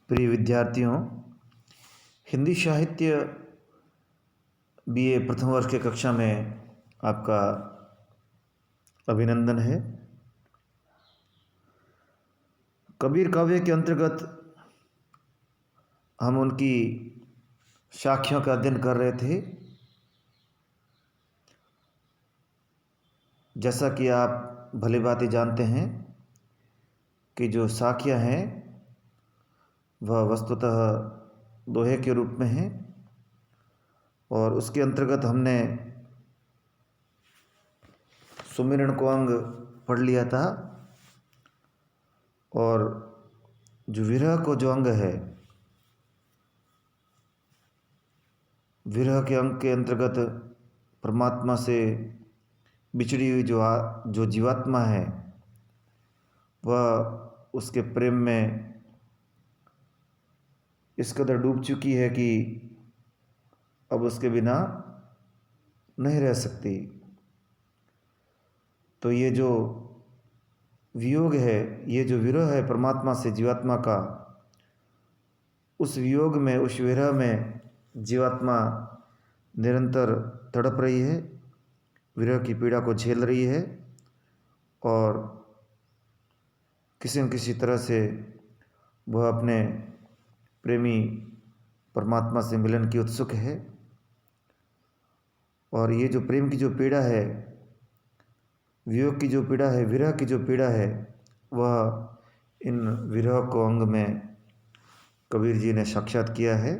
प्रिय विद्यार्थियों, हिंदी साहित्य बीए प्रथम वर्ष के कक्षा में आपका अभिनंदन है। कबीर काव्य के अंतर्गत हम उनकी शाखियों का अध्ययन कर रहे थे। जैसा कि आप भली भांति जानते हैं कि जो शाखियाँ हैं वह वस्तुतः दोहे के रूप में हैं और उसके अंतर्गत हमने सुमिरन को अंग पढ़ लिया था और जो विरह को जो अंग है, विरह के अंग के अंतर्गत परमात्मा से बिछड़ी हुई जो जीवात्मा है वह उसके प्रेम में इस कदर डूब चुकी है कि अब उसके बिना नहीं रह सकती। तो ये जो वियोग है, ये जो विरह है परमात्मा से जीवात्मा का, उस वियोग में, उस विरह में जीवात्मा निरंतर तड़प रही है, विरह की पीड़ा को झेल रही है और किसी न किसी तरह से वह अपने प्रेमी परमात्मा से मिलन की उत्सुक है। और ये जो प्रेम की जो पीड़ा है, वियोग की जो पीड़ा है, विरह की जो पीड़ा है, वह इन विरह को अंग में कबीर जी ने साक्षात किया है।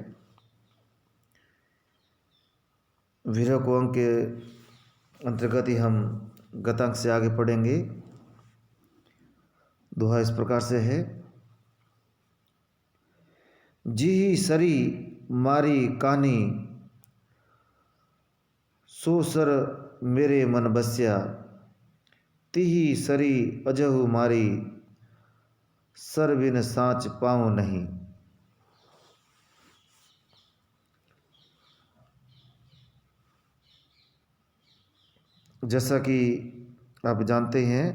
विरह को अंग के अंतर्गत ही हम गतांक से आगे पढ़ेंगे। दोहा इस प्रकार से है। जी सरी मारी कानी, सो सर मेरे मन बस्या, तिही सरी अजहु मारी, सर बिन साँच पाऊँ नहीं। जैसा कि आप जानते हैं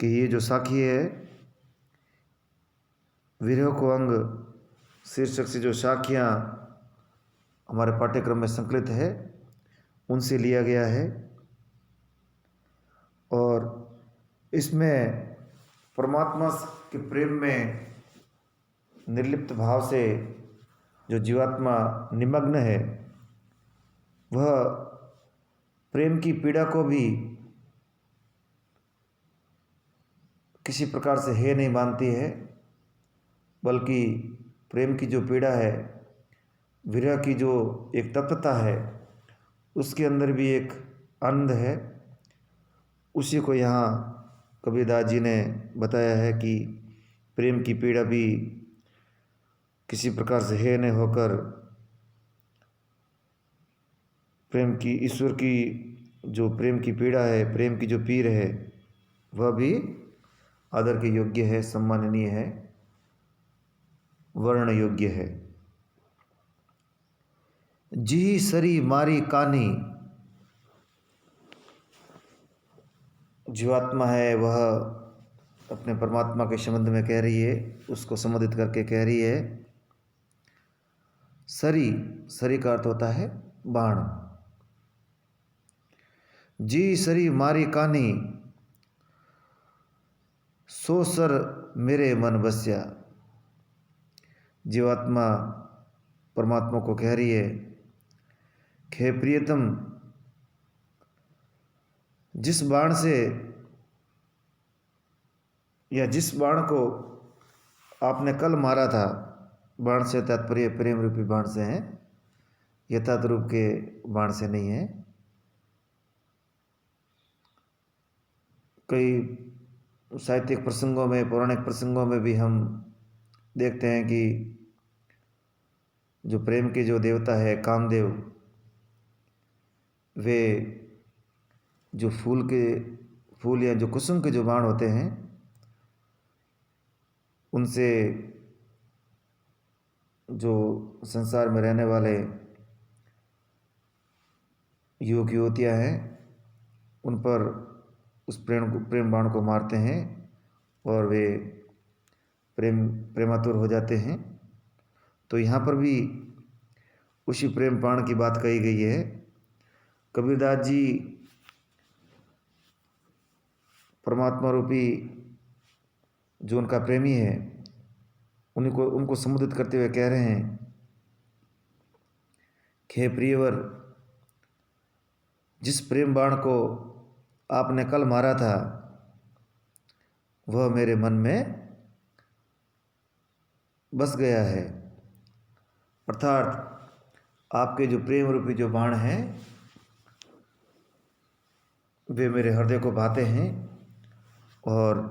कि ये जो साखी है, विरह को अंग शीर्षक से जो साखियाँ हमारे पाठ्यक्रम में संकलित है, उनसे लिया गया है और इसमें परमात्मा के प्रेम में निर्लिप्त भाव से जो जीवात्मा निमग्न है, वह प्रेम की पीड़ा को भी किसी प्रकार से है नहीं मानती है, बल्कि प्रेम की जो पीड़ा है, विरह की जो एक तत्वता है, उसके अंदर भी एक आनंद है। उसी को यहाँ कबीरदास जी ने बताया है कि प्रेम की पीड़ा भी किसी प्रकार से है नहीं होकर प्रेम की, ईश्वर की जो प्रेम की पीड़ा है, प्रेम की जो पीर है, वह भी आदर के योग्य है, सम्माननीय है, वर्ण योग्य है। जी सरी मारी कानी, जीवात्मा है वह अपने परमात्मा के संबंध में कह रही है, उसको संबोधित करके कह रही है। सरी, सरी का अर्थ होता है बाण। जी सरी मारी कानी, सो सर मेरे मन बस्या। जीवात्मा परमात्मा को कह रही है कि हे प्रियतम, जिस बाण से या जिस बाण को आपने कल मारा था, बाण से तात्पर्य प्रेम रूपी बाण से है, यथार्थ रूप के बाण से नहीं है। कई साहित्यिक प्रसंगों में, पौराणिक प्रसंगों में भी हम देखते हैं कि जो प्रेम के जो देवता है कामदेव, वे जो फूल या जो कुसुम के जो बाण होते हैं, उनसे जो संसार में रहने वाले युवक युवतियाँ हैं, उन पर उस प्रेम बाण को मारते हैं और वे प्रेमातुर हो जाते हैं। तो यहाँ पर भी उसी प्रेम प्राण की बात कही गई है। कबीरदास जी परमात्मा रूपी जो उनका प्रेमी है उनको संबोधित करते हुए कह रहे हैं कि हे प्रियवर, जिस प्रेम बाण को आपने कल मारा था वह मेरे मन में बस गया है। अर्थात आपके जो प्रेम रूपी जो बाण हैं वे मेरे हृदय को भाते हैं और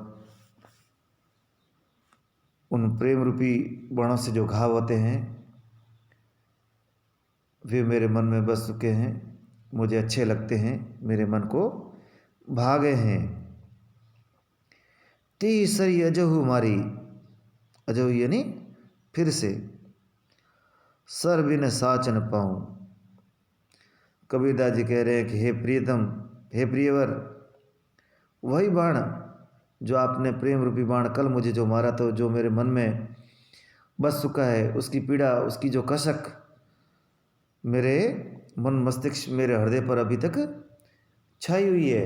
उन प्रेम रूपी बाणों से जो घाव होते हैं वे मेरे मन में बस चुके हैं, मुझे अच्छे लगते हैं, मेरे मन को भा गए हैं। तीसरी अजहु मारी, अजहु यानी फिर से, सर बिन साच न पाऊँ। कबीरदास जी कह रहे हैं कि हे प्रियतम, हे प्रियवर, वही बाण जो आपने प्रेम रूपी बाण कल मुझे जो मारा तो जो मेरे मन में बस चुका है, उसकी पीड़ा, उसकी जो कसक मेरे मन मस्तिष्क मेरे हृदय पर अभी तक छाई हुई है,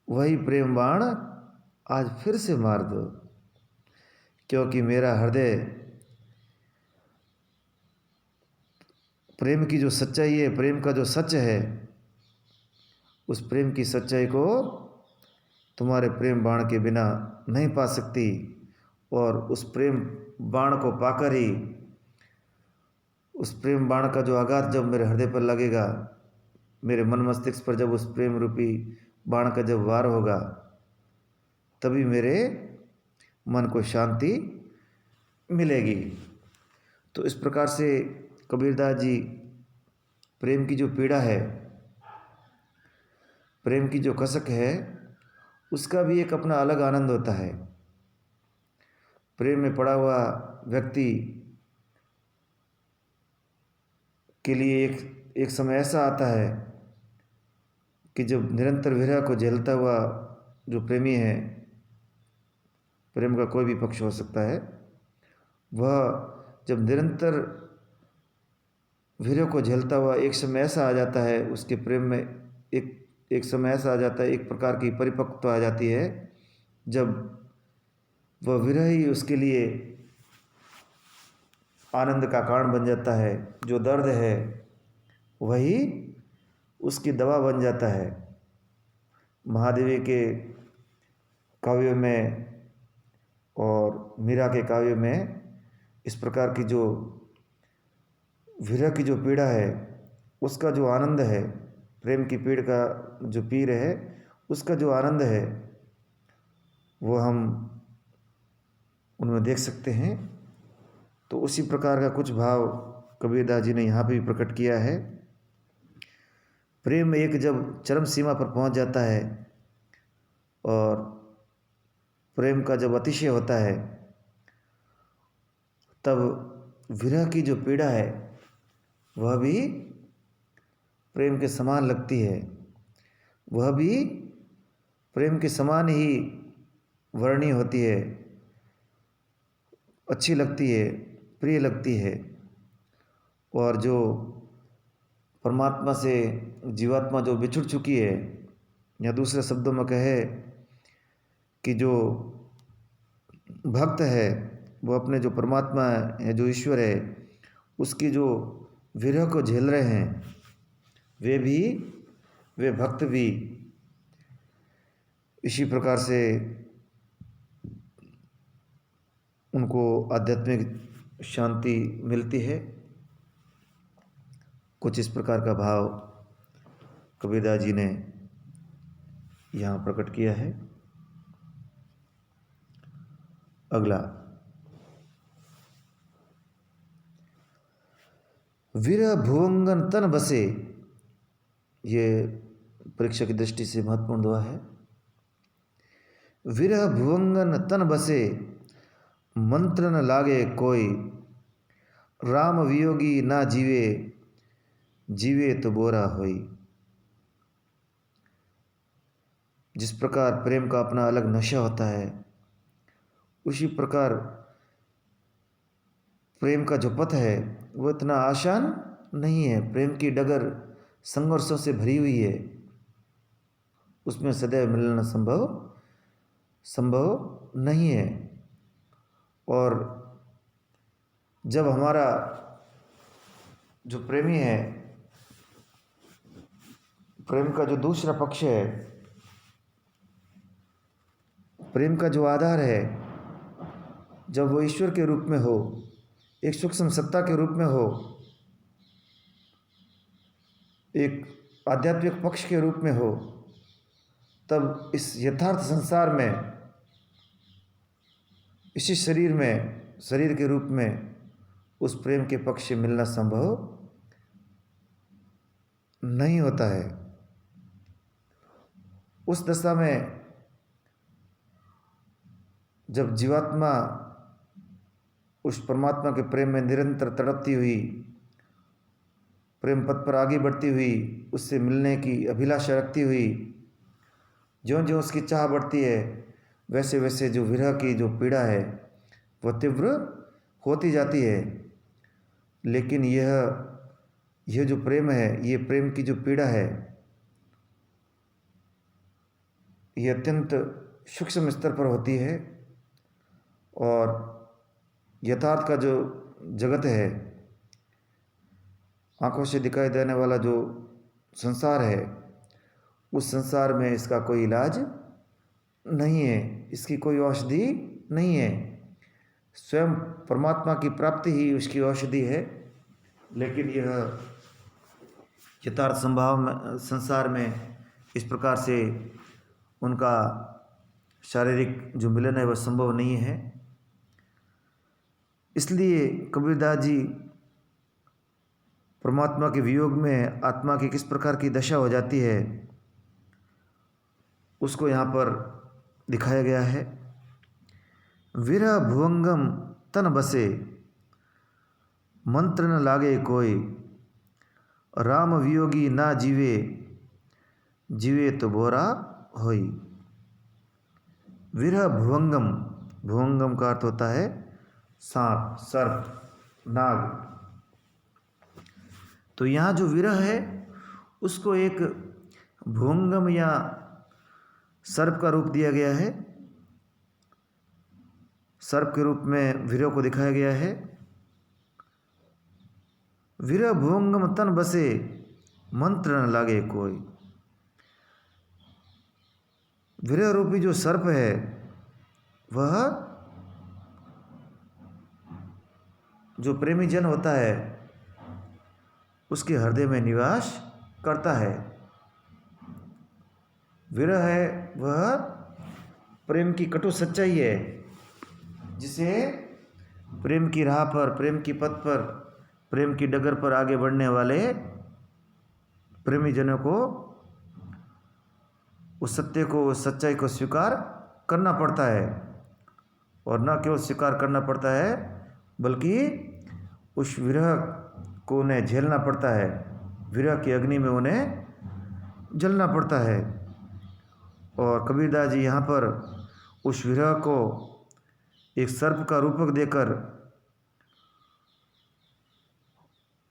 वही प्रेम बाण आज फिर से मार दो, क्योंकि मेरा हृदय प्रेम की जो सच्चाई है, प्रेम का जो सच है, उस प्रेम की सच्चाई को तुम्हारे प्रेम बाण के बिना नहीं पा सकती। और उस प्रेम बाण को पाकर ही, उस प्रेम बाण का जो आघात जब मेरे हृदय पर लगेगा, मेरे मन मस्तिष्क पर जब उस प्रेम रूपी बाण का जब वार होगा, तभी मेरे मन को शांति मिलेगी। तो इस प्रकार से कबीरदास जी प्रेम की जो पीड़ा है, प्रेम की जो कसक है, उसका भी एक अपना अलग आनंद होता है। प्रेम में पड़ा हुआ व्यक्ति के लिए एक समय ऐसा आता है कि जब निरंतर विरह को झेलता हुआ जो प्रेमी है, प्रेम का कोई भी पक्ष हो सकता है, वह जब निरंतर विरह को झेलता हुआ एक समय ऐसा आ जाता है, उसके प्रेम में एक समय ऐसा आ जाता है, एक प्रकार की परिपक्वता आ जाती है, जब वह विरह ही उसके लिए आनंद का कारण बन जाता है। जो दर्द है वही उसकी दवा बन जाता है। महादेवी के काव्यों में और मीरा के काव्यों में इस प्रकार की जो विरह की जो पीड़ा है, उसका जो आनंद है, प्रेम की पीड़ का जो पीर है, उसका जो आनंद है, वो हम उनमें देख सकते हैं। तो उसी प्रकार का कुछ भाव कबीरदास जी ने यहाँ पे भी प्रकट किया है। प्रेम एक जब चरम सीमा पर पहुँच जाता है और प्रेम का जब अतिशय होता है, तब विरह की जो पीड़ा है वह भी प्रेम के समान लगती है, वह भी प्रेम के समान ही वर्णीय होती है, अच्छी लगती है, प्रिय लगती है। और जो परमात्मा से जीवात्मा जो बिछुड़ चुकी है, या दूसरे शब्दों में कहे कि जो भक्त है वो अपने जो परमात्मा है, जो ईश्वर है, उसकी जो विरह को झेल रहे हैं, वे भक्त भी इसी प्रकार से उनको आध्यात्मिक शांति मिलती है। कुछ इस प्रकार का भाव कबीरदास जी ने यहाँ प्रकट किया है। अगला, विरह भुवंगन तन बसे, ये परीक्षा की दृष्टि से महत्वपूर्ण दुआ है। विरह भुवंगन तन बसे, मंत्र न लागे कोई, राम वियोगी ना जीवे, जीवे तो बोरा होई। जिस प्रकार प्रेम का अपना अलग नशा होता है, उसी प्रकार प्रेम का जो पथ है वो इतना आसान नहीं है। प्रेम की डगर संघर्षों से भरी हुई है, उसमें सदैव मिलना संभव नहीं है। और जब हमारा जो प्रेमी है, प्रेम का जो दूसरा पक्ष है, प्रेम का जो आधार है, जब वो ईश्वर के रूप में हो, एक सूक्ष्म सत्ता के रूप में हो, एक आध्यात्मिक पक्ष के रूप में हो, तब इस यथार्थ संसार में, इसी शरीर में, शरीर के रूप में उस प्रेम के पक्ष से मिलना संभव नहीं होता है। उस दशा में जब जीवात्मा उस परमात्मा के प्रेम में निरंतर तड़पती हुई, प्रेम पथ पर आगे बढ़ती हुई, उससे मिलने की अभिलाषा रखती हुई, ज्यों ज्यों उसकी चाह बढ़ती है, वैसे वैसे जो विरह की जो पीड़ा है वह तीव्र होती जाती है। लेकिन यह जो प्रेम है, ये प्रेम की जो पीड़ा है, ये अत्यंत सूक्ष्म स्तर पर होती है। और यथार्थ का जो जगत है, आंखों से दिखाई देने वाला जो संसार है, उस संसार में इसका कोई इलाज नहीं है, इसकी कोई औषधि नहीं है। स्वयं परमात्मा की प्राप्ति ही उसकी औषधि है। लेकिन यह यथार्थ संसार में इस प्रकार से उनका शारीरिक जो मिलन है वह संभव नहीं है। इसलिए कबीरदास जी परमात्मा के वियोग में आत्मा की किस प्रकार की दशा हो जाती है, उसको यहाँ पर दिखाया गया है। विरह भुवंगम तन बसे, मंत्र न लागे कोई, राम वियोगी ना जीवे, जीवे तो बोरा होई। विरह भुवंगम, भुवंगम का अर्थ होता है सांप, सर्प, नाग। तो यहाँ जो विरह है उसको एक भुवंगम या सर्प का रूप दिया गया है, सर्प के रूप में विरह को दिखाया गया है। विरह भुवंगम तन बसे, मंत्र न लागे कोई। विरह रूपी जो सर्प है वह जो प्रेमी जन होता है उसके हृदय में निवास करता है। विरह है वह प्रेम की कटु सच्चाई है, जिसे प्रेम की राह पर, प्रेम की पथ पर, प्रेम की डगर पर आगे बढ़ने वाले प्रेमी जनों को उस सत्य को, उस सच्चाई को स्वीकार करना पड़ता है। और न केवल स्वीकार करना पड़ता है बल्कि उस विरह को उन्हें झेलना पड़ता है, विरह की अग्नि में उन्हें जलना पड़ता है। और कबीरदास जी यहाँ पर उस विरह को एक सर्प का रूपक देकर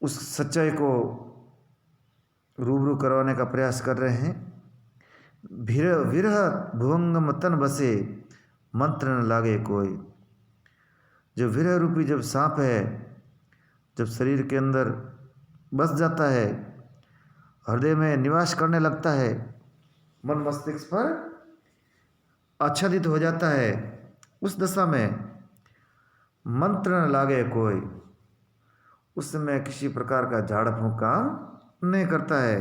उस सच्चाई को रूबरू करवाने का प्रयास कर रहे हैं। विरह भुवंगम तन बसे, मंत्र न लागे कोई। जो विरह रूपी जब सांप है, जब शरीर के अंदर बस जाता है, हृदय में निवास करने लगता है, मन मस्तिष्क पर आच्छादित हो जाता है, उस दशा में मंत्र न लागे कोई, उस समय किसी प्रकार का झाड़ फूंक काम नहीं करता है।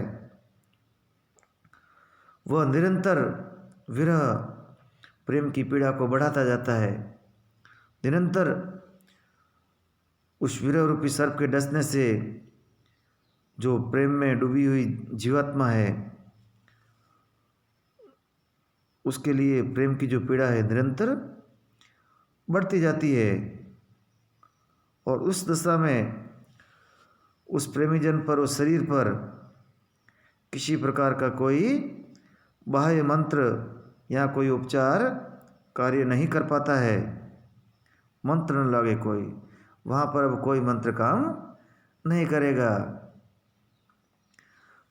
वह निरंतर विरह प्रेम की पीड़ा को बढ़ाता जाता है। निरंतर उस विरह रूपी सर्प के डसने से जो प्रेम में डूबी हुई जीवात्मा है, उसके लिए प्रेम की जो पीड़ा है निरंतर बढ़ती जाती है। और उस दशा में उस प्रेमी जन पर, उस शरीर पर किसी प्रकार का कोई बाह्य मंत्र या कोई उपचार कार्य नहीं कर पाता है। मंत्र न लागे कोई, वहाँ पर अब कोई मंत्र काम नहीं करेगा।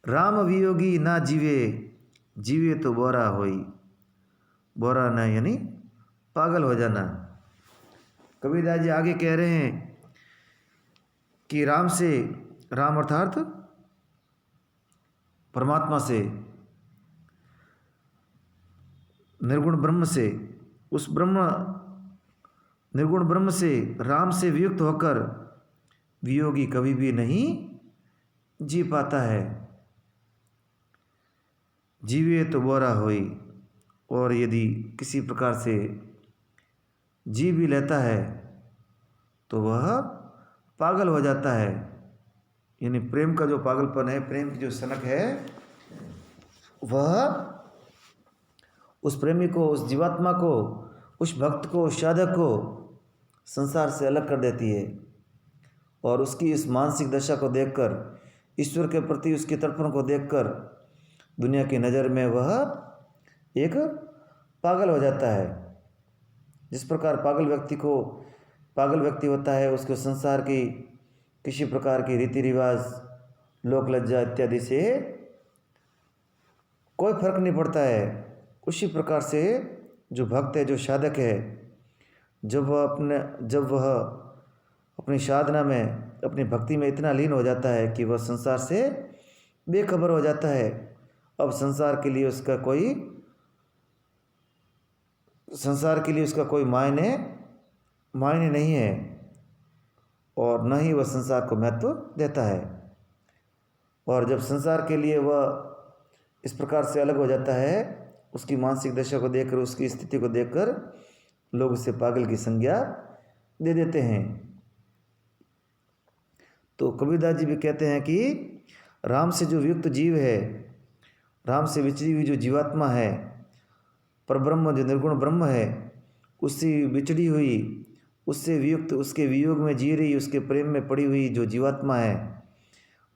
राम वियोगी ना जीवे, जीवे तो बोरा होई। बोरा ना यानी पागल हो जाना। कबीरदास जी आगे कह रहे हैं कि राम से, राम अर्थात परमात्मा से, निर्गुण ब्रह्म से, उस ब्रह्म निर्गुण ब्रह्म से, राम से वियुक्त होकर वियोगी कभी भी नहीं जी पाता है। जीवे तो बोरा होई, और यदि किसी प्रकार से जी भी लेता है तो वह पागल हो जाता है। यानी प्रेम का जो पागलपन है, प्रेम की जो सनक है, वह उस प्रेमी को, उस जीवात्मा को, उस भक्त को, उस साधक को संसार से अलग कर देती है। और उसकी इस मानसिक दशा को देखकर, ईश्वर के प्रति उसके तर्पण को देखकर दुनिया की नज़र में वह एक पागल हो जाता है। जिस प्रकार पागल व्यक्ति होता है, उसको संसार की किसी प्रकार की रीति रिवाज, लोक लज्जा इत्यादि से कोई फर्क नहीं पड़ता है, उसी प्रकार से जो भक्त है, जो साधक है, जब वह अपनी साधना में, अपनी भक्ति में इतना लीन हो जाता है कि वह संसार से बेखबर हो जाता है। अब संसार के लिए उसका कोई मायने नहीं है, और न ही वह संसार को महत्व देता है। और जब संसार के लिए वह इस प्रकार से अलग हो जाता है, उसकी मानसिक दशा को देखकर, उसकी स्थिति को देखकर लोग उसे पागल की संज्ञा दे देते हैं। तो कबीरदास जी भी कहते हैं कि राम से जो वियुक्त जीव है, राम से विचरी हुई जो जीवात्मा है, परब्रह्म जो निर्गुण ब्रह्म है, उससे बिछड़ी हुई, उससे वियुक्त, उसके वियोग में जी रही, उसके प्रेम में पड़ी हुई जो जीवात्मा है,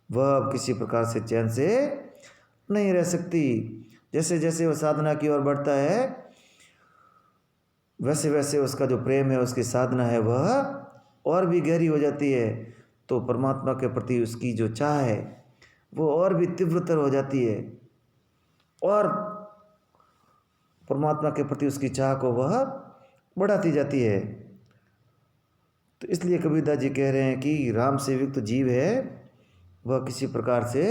वह अब किसी प्रकार से चैन से नहीं रह सकती। जैसे जैसे वह साधना की ओर बढ़ता है, वैसे वैसे उसका जो प्रेम है, उसकी साधना है, वह और भी गहरी हो जाती है। तो परमात्मा के प्रति उसकी जो चाह है वो और भी तीव्रतर हो जाती है, और परमात्मा के प्रति उसकी चाह को वह बढ़ाती जाती है। तो इसलिए कबीरदास जी कह रहे हैं कि राम से युक्त जीव है, वह किसी प्रकार से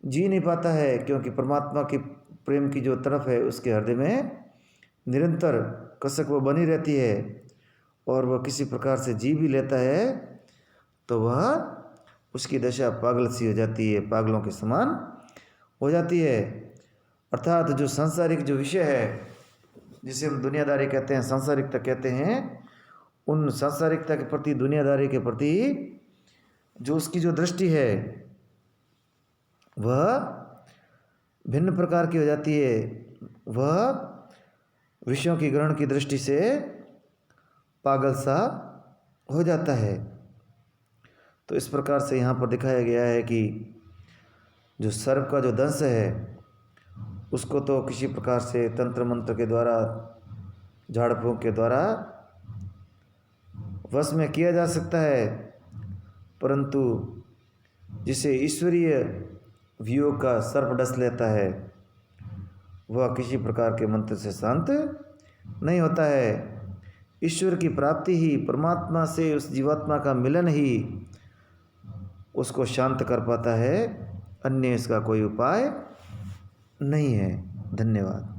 जी नहीं पाता है, क्योंकि परमात्मा की प्रेम की जो तरफ है, उसके हृदय में निरंतर कसक वो बनी रहती है। और वह किसी प्रकार से जी भी लेता है तो वह, उसकी दशा पागल सी हो जाती है, पागलों के समान हो जाती है। अर्थात जो सांसारिक जो विषय है, जिसे हम दुनियादारी कहते हैं, सांसारिकता कहते हैं, उन सांसारिकता के प्रति, दुनियादारी के प्रति जो उसकी जो दृष्टि है, वह भिन्न प्रकार की हो जाती है। वह विषयों की ग्रहण की दृष्टि से पागल सा हो जाता है। तो इस प्रकार से यहाँ पर दिखाया गया है कि जो सर्प का जो दंश है, उसको तो किसी प्रकार से तंत्र मंत्र के द्वारा, झाड़ फूंक के द्वारा वश में किया जा सकता है, परंतु जिसे ईश्वरीय वियोग का सर्प डस लेता है, वह किसी प्रकार के मंत्र से शांत नहीं होता है। ईश्वर की प्राप्ति ही, परमात्मा से उस जीवात्मा का मिलन ही उसको शांत कर पाता है, अन्य इसका कोई उपाय नहीं है। धन्यवाद।